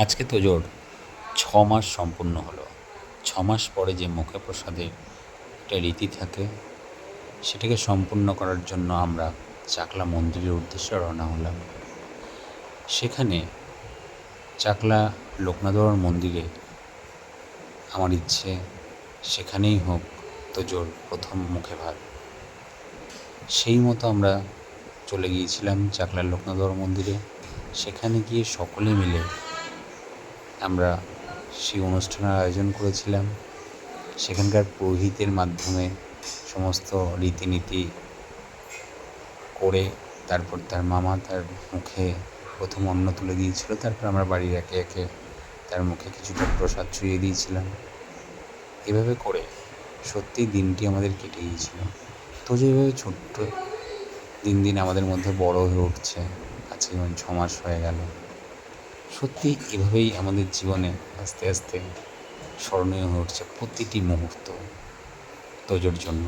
আজকে তোজোর 6 মাস সম্পূর্ণ হলো। 6 মাস পরে যে মুখে প্রসাদের একটা রীতি থাকে, সেটাকে সম্পূর্ণ করার জন্য আমরা চাকলা মন্দিরের উদ্দেশ্যে রওনা হলাম। সেখানে চাকলা লোকনাথ বাবার মন্দিরে আমার ইচ্ছে সেখানেই হোক তোজোর প্রথম মুখে ভাত। সেই মতো আমরা চলে গিয়েছিলাম চাকলার লোকনাথ বাবার মন্দিরে। সেখানে গিয়ে সকলে মিলে আমরা সেই অনুষ্ঠানের আয়োজন করেছিলাম। সেখানকার পুরোহিতের মাধ্যমে সমস্ত রীতিনীতি করে তারপর তার মামা তার মুখে প্রথম অন্ন তুলে দিয়েছিল। তারপর আমরা বাড়ির একে একে তার মুখে কিছুটা প্রসাদ ছুঁয়ে দিয়েছিলাম। এভাবে করে সত্যিই দিনটি আমাদের কেটে গিয়েছিল। তো যেভাবে ছোট্ট দিন দিন আমাদের মধ্যে বড় হয়ে উঠছে, আজকে যেমন 6 মাস হয়ে গেল। সত্যি এভাবেই আমাদের জীবনে আস্তে আস্তে স্মরণীয় হয়ে উঠছে প্রতিটি মুহূর্ত তোজোর জন্য।